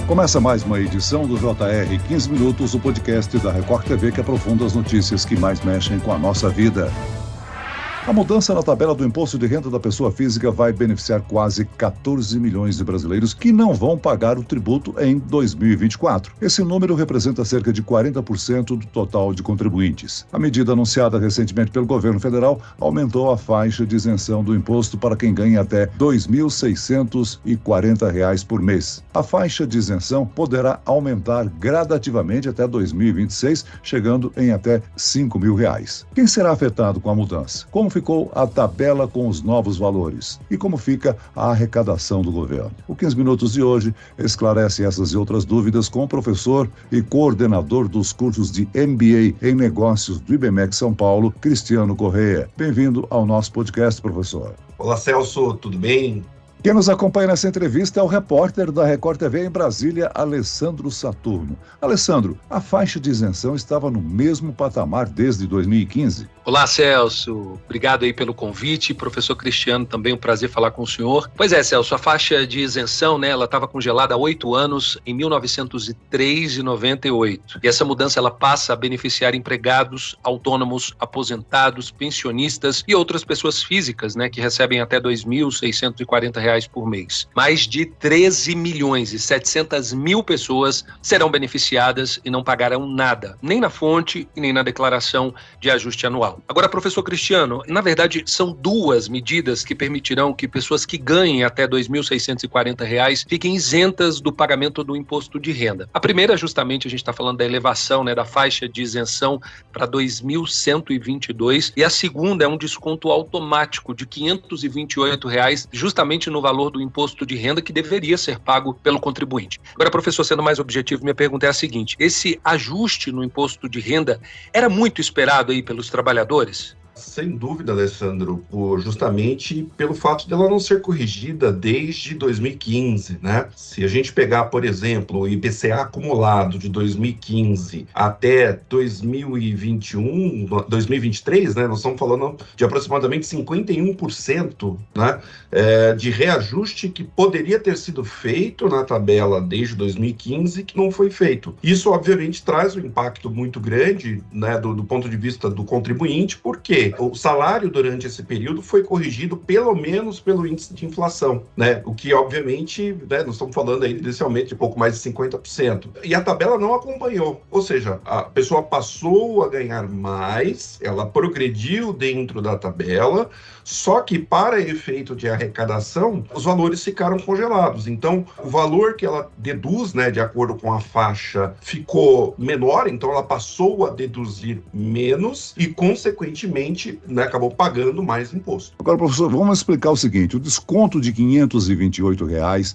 Começa mais uma edição do JR 15 Minutos, o podcast da Record TV que aprofunda as notícias que mais mexem com a nossa vida. A mudança na tabela do imposto de renda da pessoa física vai beneficiar quase 14 milhões de brasileiros que não vão pagar o tributo em 2024. Esse número representa cerca de 40% do total de contribuintes. A medida anunciada recentemente pelo governo federal aumentou a faixa de isenção do imposto para quem ganha até R$ 2.640 por mês. A faixa de isenção poderá aumentar gradativamente até 2026, chegando em até R$ 5.000. Quem será afetado com a mudança? Como ficou a tabela com os novos valores? E como fica a arrecadação do governo? O 15 Minutos de hoje esclarece essas e outras dúvidas com o professor e coordenador dos cursos de MBA em Negócios do IBMEC São Paulo, Cristiano Correia. Bem-vindo ao nosso podcast, professor. Olá, Celso, tudo bem? Quem nos acompanha nessa entrevista é o repórter da Record TV em Brasília, Alessandro Saturno. Alessandro, a faixa de isenção estava no mesmo patamar desde 2015. Olá, Celso. Obrigado aí pelo convite. Professor Cristiano, também um prazer falar com o senhor. Pois é, Celso, a faixa de isenção, ela estava congelada há 8 anos, em 1903 e 98. E essa mudança, ela passa a beneficiar empregados, autônomos, aposentados, pensionistas e outras pessoas físicas, que recebem até R$ 2.640 por mês. Mais de 13 milhões e 700 mil pessoas serão beneficiadas e não pagarão nada, nem na fonte e nem na declaração de ajuste anual. Agora, professor Cristiano, na verdade, são duas medidas que permitirão que pessoas que ganhem até R$ 2.640 fiquem isentas do pagamento do imposto de renda. A primeira, justamente, a gente está falando da elevação, da faixa de isenção para R$ 2.122, e a segunda é um desconto automático de R$ 528, justamente no valor do imposto de renda que deveria ser pago pelo contribuinte. Agora, professor, sendo mais objetivo, minha pergunta é a seguinte: esse ajuste no imposto de renda era muito esperado aí pelos trabalhadores? Sem dúvida, Alessandro, justamente pelo fato dela não ser corrigida desde 2015, Se a gente pegar, por exemplo, o IPCA acumulado de 2015 até 2021, 2023, nós estamos falando de aproximadamente 51%, de reajuste que poderia ter sido feito na tabela desde 2015, que não foi feito. Isso, obviamente, traz um impacto muito grande, do ponto de vista do contribuinte, porque o salário durante esse período foi corrigido pelo menos pelo índice de inflação, o que obviamente, nós estamos falando aí desse aumento de pouco mais de 50%. E a tabela não acompanhou, ou seja, a pessoa passou a ganhar mais, ela progrediu dentro da tabela, só que para efeito de arrecadação, os valores ficaram congelados. Então, o valor que ela deduz, de acordo com a faixa, ficou menor, então ela passou a deduzir menos e, consequentemente, acabou pagando mais imposto. Agora, professor, vamos explicar o seguinte: o desconto de R$ 528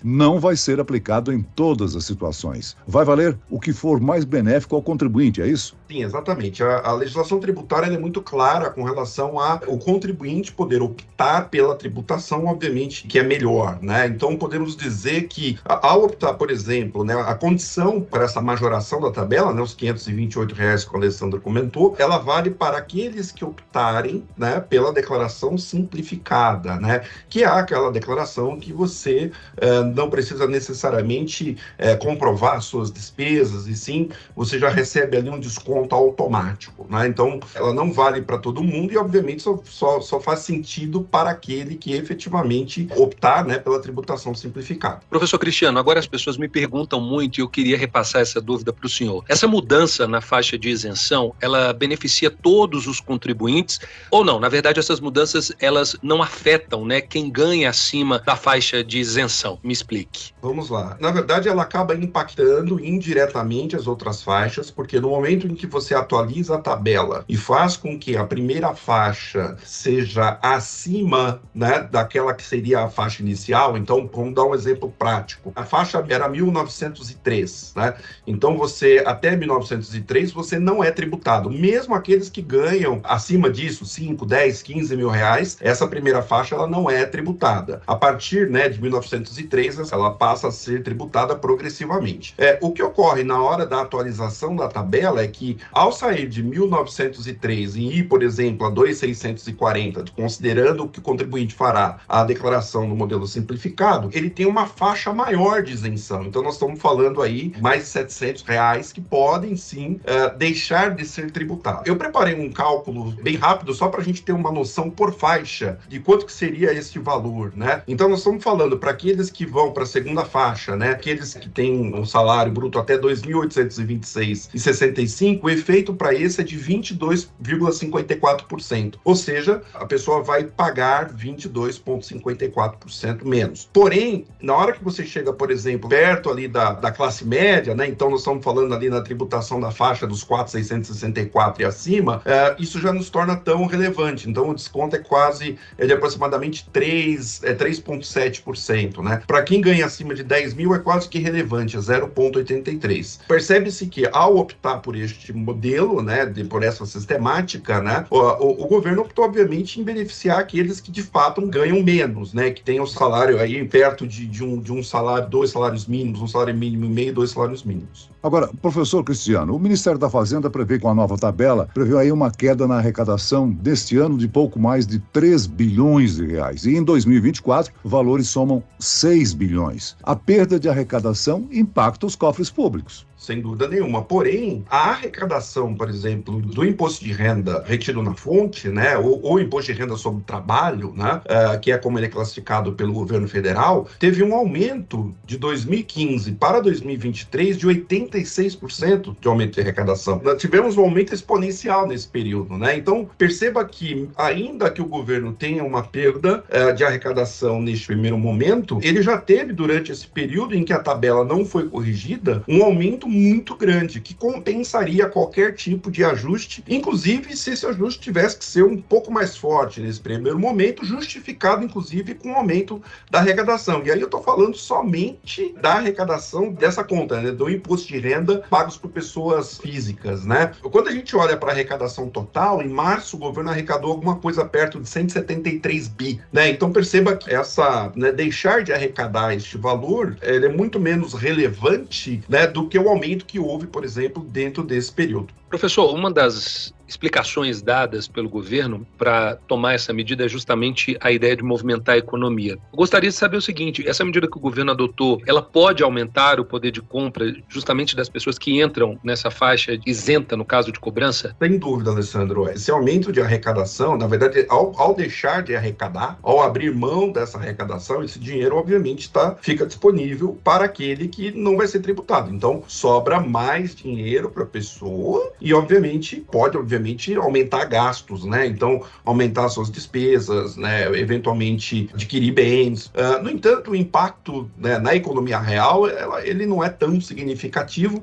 não vai ser aplicado em todas as situações. Vai valer o que for mais benéfico ao contribuinte, é isso? Sim, exatamente. A legislação tributária é muito clara com relação ao contribuinte poder optar pela tributação, obviamente, que é melhor, Então, podemos dizer que, ao optar, por exemplo, a condição para essa majoração da tabela, os R$ 528 que o Alessandro comentou, ela vale para aqueles que optarem, pela declaração simplificada, que é aquela declaração que você não precisa necessariamente comprovar suas despesas, e sim, você já recebe ali um desconto automático, Então, ela não vale para todo mundo e, obviamente, só faz sentido para aquele que efetivamente optar, pela tributação simplificada. Professor Cristiano, agora as pessoas me perguntam muito e eu queria repassar essa dúvida para o senhor. Essa mudança na faixa de isenção, ela beneficia todos os contribuintes ou não? Na verdade, essas mudanças, elas não afetam, quem ganha acima da faixa de isenção. Me explique. Vamos lá. Na verdade, ela acaba impactando indiretamente as outras faixas, porque no momento em que você atualiza a tabela e faz com que a primeira faixa seja acima, daquela que seria a faixa inicial, então, vamos dar um exemplo prático. A faixa era 1903, Então, até 1903, você não é tributado. Mesmo aqueles que ganham acima disso, 5, 10, 15 mil reais, essa primeira faixa ela não é tributada. A partir de 1903, ela passa a ser tributada progressivamente. O que ocorre na hora da atualização da tabela é que que, ao sair de 1.903 e ir, por exemplo, a 2.640, considerando que o contribuinte fará a declaração no modelo simplificado, ele tem uma faixa maior de isenção. Então, nós estamos falando aí mais de R$700 que podem, sim, deixar de ser tributados. Eu preparei um cálculo bem rápido, só para a gente ter uma noção por faixa de quanto que seria esse valor, né? Então, nós estamos falando para aqueles que vão para a segunda faixa, né? Aqueles que têm um salário bruto até 2.826,65, o efeito para esse é de 22,54%. Ou seja, a pessoa vai pagar 22,54% menos. Porém, na hora que você chega, por exemplo, perto ali da classe média, né? Então, nós estamos falando ali na tributação da faixa dos 4.664 e acima, isso já nos torna tão relevante. Então, o desconto é de aproximadamente 3,7%, né? Para quem ganha acima de 10 mil, é quase que irrelevante, é 0,83%. Percebe-se que, ao optar por este modelo, né, por essa sistemática, né, o governo optou, obviamente, em beneficiar aqueles que, de fato, ganham menos, né, que tem o salário aí perto de um salário, 2 salários mínimos, um salário mínimo e meio, 2 salários mínimos. Agora, professor Cristiano, o Ministério da Fazenda prevê com a nova tabela, prevê aí uma queda na arrecadação deste ano de pouco mais de 3 bilhões de reais. E em 2024, valores somam 6 bilhões. A perda de arrecadação impacta os cofres públicos. Sem dúvida nenhuma. Porém, a arrecadação, por exemplo, do imposto de renda retido na fonte, né, ou imposto de renda sobre o trabalho, né, que é como ele é classificado pelo governo federal, teve um aumento de 2015 para 2023 de 86% de aumento de arrecadação. Nós tivemos um aumento exponencial nesse período, né? Então, perceba que, ainda que o governo tenha uma perda de arrecadação neste primeiro momento, ele já teve, durante esse período em que a tabela não foi corrigida, um aumento muito grande, que compensaria qualquer tipo de ajuste, inclusive se esse ajuste tivesse que ser um pouco mais forte nesse primeiro momento, justificado inclusive com o aumento da arrecadação. E aí eu estou falando somente da arrecadação dessa conta, né, do imposto de renda pagos por pessoas físicas, né? Quando a gente olha para a arrecadação total, em março o governo arrecadou alguma coisa perto de 173 bi, né? Então perceba que deixar de arrecadar este valor, ele é muito menos relevante, né, do que o aumento que houve, por exemplo, dentro desse período. Professor, uma das explicações dadas pelo governo para tomar essa medida é justamente a ideia de movimentar a economia. Eu gostaria de saber o seguinte: essa medida que o governo adotou, ela pode aumentar o poder de compra justamente das pessoas que entram nessa faixa isenta, no caso de cobrança? Sem dúvida, Alessandro. Esse aumento de arrecadação, na verdade, ao deixar de arrecadar, ao abrir mão dessa arrecadação, esse dinheiro, obviamente, fica disponível para aquele que não vai ser tributado. Então, sobra mais dinheiro para a pessoa e, obviamente, pode aumentar gastos, né? Então, aumentar suas despesas, né? Eventualmente adquirir bens. No entanto, o impacto, né, na economia real, ele não é tão significativo,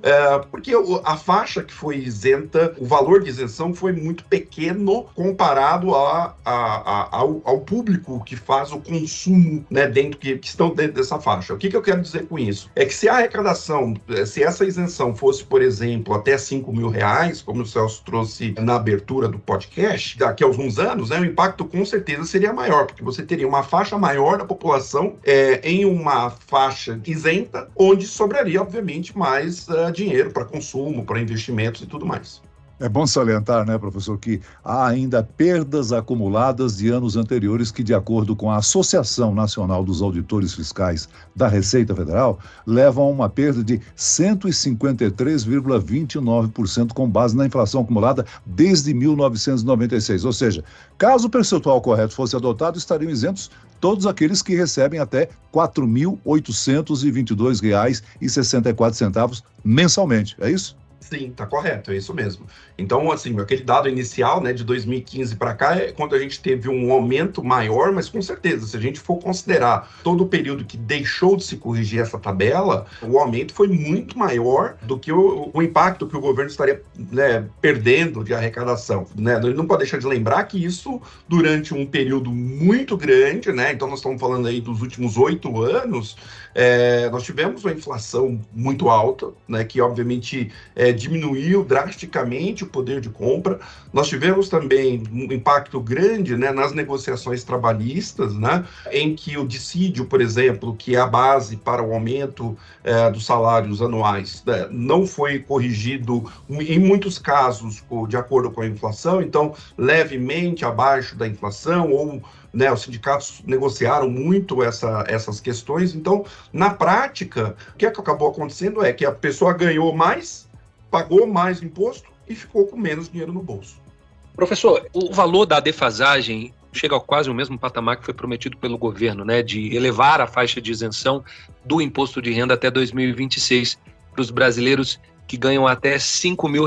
porque a faixa que foi isenta, o valor de isenção foi muito pequeno comparado ao público que faz o consumo, né, que estão dentro dessa faixa. O que eu quero dizer com isso? É que se a arrecadação, se essa isenção fosse, por exemplo, até 5 mil reais, como o Celso trouxe na abertura do podcast, daqui a alguns anos, né, o impacto com certeza seria maior, porque você teria uma faixa maior da população em uma faixa isenta, onde sobraria, obviamente, mais dinheiro para consumo, para investimentos e tudo mais. É bom salientar, né, professor, que há ainda perdas acumuladas de anos anteriores que, de acordo com a Associação Nacional dos Auditores Fiscais da Receita Federal, levam a uma perda de 153,29% com base na inflação acumulada desde 1996. Ou seja, caso o percentual correto fosse adotado, estariam isentos todos aqueles que recebem até R$ 4.822,64 mensalmente. É isso? Sim, está correto, é isso mesmo. Então, assim, aquele dado inicial, né, de 2015 para cá, é quando a gente teve um aumento maior, mas com certeza, se a gente for considerar todo o período que deixou de se corrigir essa tabela, o aumento foi muito maior do que o impacto que o governo estaria, né, perdendo de arrecadação, né? Ele não pode deixar de lembrar que isso, durante um período muito grande, né, então nós estamos falando aí dos últimos 8 anos, nós tivemos uma inflação muito alta, né, que obviamente diminuiu drasticamente o poder de compra. Nós tivemos também um impacto grande, né, nas negociações trabalhistas, né, em que o dissídio, por exemplo, que é a base para o aumento dos salários anuais, né, não foi corrigido, em muitos casos, de acordo com a inflação, então, levemente abaixo da inflação, ou né, os sindicatos negociaram muito essas questões. Então, na prática, o que acabou acontecendo é que a pessoa ganhou mais, pagou mais imposto e ficou com menos dinheiro no bolso. Professor, o valor da defasagem chega ao quase o mesmo patamar que foi prometido pelo governo, né, de elevar a faixa de isenção do imposto de renda até 2026 para os brasileiros que ganham até R$5 mil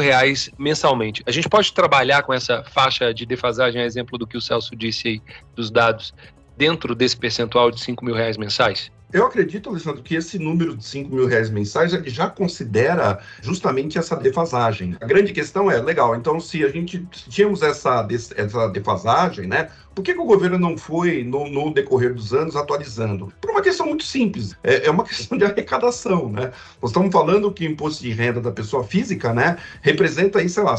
mensalmente. A gente pode trabalhar com essa faixa de defasagem, a exemplo do que o Celso disse aí, dos dados, dentro desse percentual de R$5 mil mensais? Eu acredito, Alessandro, que esse número de R$5 mil mensais ele já considera justamente essa defasagem. A grande questão é, legal, então se a gente tínhamos essa defasagem, né, por que o governo não foi, no decorrer dos anos, atualizando? Por uma questão muito simples, é uma questão de arrecadação, né? Nós estamos falando que o imposto de renda da pessoa física, né, representa aí, sei lá,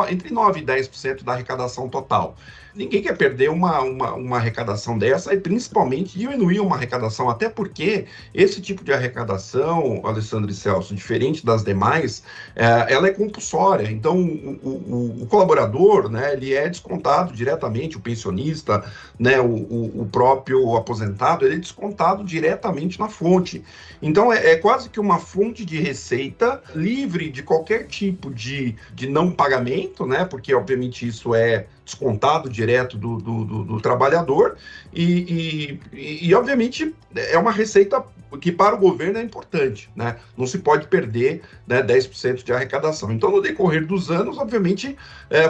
entre 9% e 10% da arrecadação total. Ninguém quer perder uma arrecadação dessa e principalmente diminuir uma arrecadação, até porque esse tipo de arrecadação, Alessandro e Celso, diferente das demais, ela é compulsória. Então, o colaborador, né, ele é descontado diretamente, o pensionista, né, o próprio aposentado, ele é descontado diretamente na fonte. Então, é quase que uma fonte de receita livre de qualquer tipo de não pagamento, né, porque, obviamente, isso é descontado direto do trabalhador e, obviamente, é uma receita que para o governo é importante, né? Não se pode perder, né, 10% de arrecadação. Então, no decorrer dos anos, obviamente,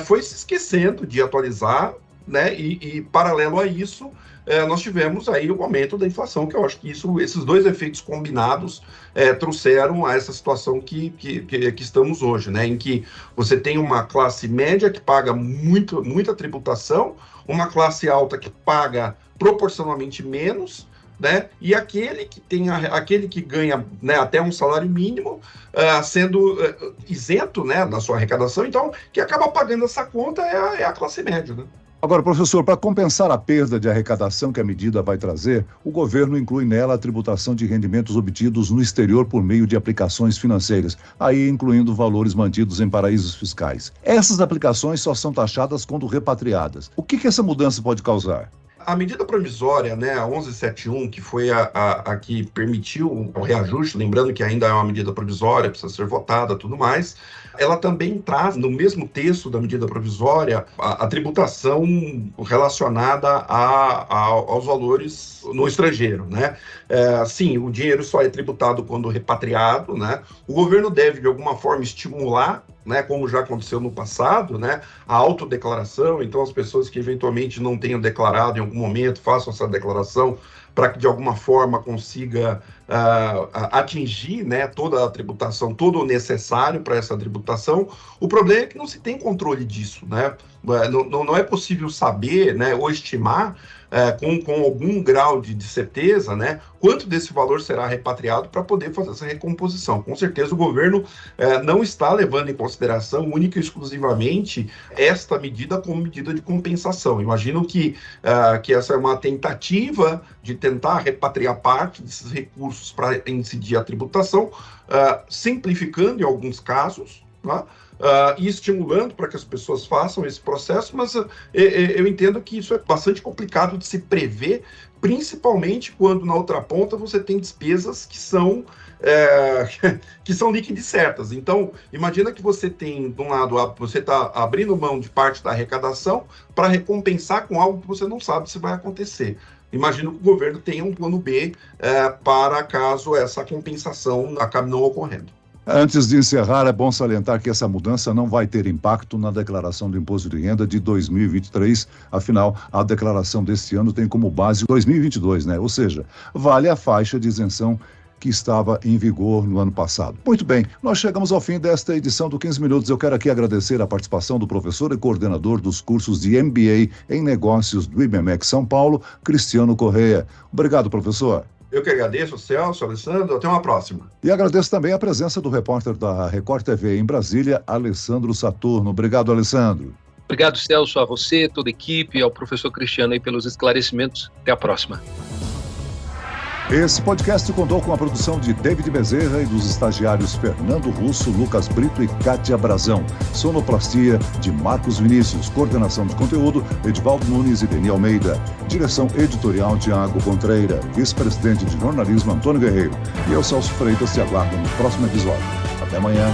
foi se esquecendo de atualizar, né? E paralelo a isso, nós tivemos aí o aumento da inflação, que eu acho que esses dois efeitos combinados trouxeram a essa situação que estamos hoje, né? Em que você tem uma classe média que paga muita tributação, uma classe alta que paga proporcionalmente menos, né? E aquele que ganha, né, até um salário mínimo sendo isento, né, na sua arrecadação, então que acaba pagando essa conta é a classe média, né? Agora, professor, para compensar a perda de arrecadação que a medida vai trazer, o governo inclui nela a tributação de rendimentos obtidos no exterior por meio de aplicações financeiras, aí incluindo valores mantidos em paraísos fiscais. Essas aplicações só são taxadas quando repatriadas. O que essa mudança pode causar? A medida provisória, né, a 1171, que foi a que permitiu o reajuste, lembrando que ainda é uma medida provisória, precisa ser votada, tudo mais, ela também traz, no mesmo texto da medida provisória, a tributação relacionada aos valores no estrangeiro, né? Sim, o dinheiro só é tributado quando repatriado, né? O governo deve, de alguma forma, estimular, né, como já aconteceu no passado, né, a autodeclaração. Então as pessoas que eventualmente não tenham declarado em algum momento, façam essa declaração para que de alguma forma consiga atingir, né, toda a tributação, todo o necessário para essa tributação. O problema é que não se tem controle disso, né? Não é possível saber, né, ou estimar com algum grau de certeza, né, quanto desse valor será repatriado para poder fazer essa recomposição. Com certeza o governo não está levando em consideração única e exclusivamente esta medida como medida de compensação. Imagino que essa é uma tentativa de tentar repatriar parte desses recursos para incidir a tributação, simplificando em alguns casos, tá? E estimulando para que as pessoas façam esse processo, mas eu entendo que isso é bastante complicado de se prever, principalmente quando na outra ponta você tem despesas que são líquidas certas. Então, imagina que você tem, de um lado, você está abrindo mão de parte da arrecadação para recompensar com algo que você não sabe se vai acontecer. Imagino que o governo tenha um plano B para caso essa compensação acabe não ocorrendo. Antes de encerrar, é bom salientar que essa mudança não vai ter impacto na declaração do imposto de renda de 2023, afinal, a declaração deste ano tem como base 2022, né? Ou seja, vale a faixa de isenção que estava em vigor no ano passado. Muito bem, nós chegamos ao fim desta edição do 15 Minutos. Eu quero aqui agradecer a participação do professor e coordenador dos cursos de MBA em Negócios do IBMEC São Paulo, Cristiano Correia. Obrigado, professor. Eu que agradeço, Celso, Alessandro, até uma próxima. E agradeço também a presença do repórter da Record TV em Brasília, Alessandro Saturno. Obrigado, Alessandro. Obrigado, Celso, a você, toda a equipe, ao professor Cristiano aí pelos esclarecimentos. Até a próxima. Esse podcast contou com a produção de David Bezerra e dos estagiários Fernando Russo, Lucas Brito e Kátia Brazão. Sonoplastia de Marcos Vinícius. Coordenação de conteúdo, Edivaldo Nunes e Deni Almeida. Direção editorial, Tiago Contreira. Vice-presidente de jornalismo, Antônio Guerreiro. E eu, Celso Freitas, te aguardo no próximo episódio. Até amanhã.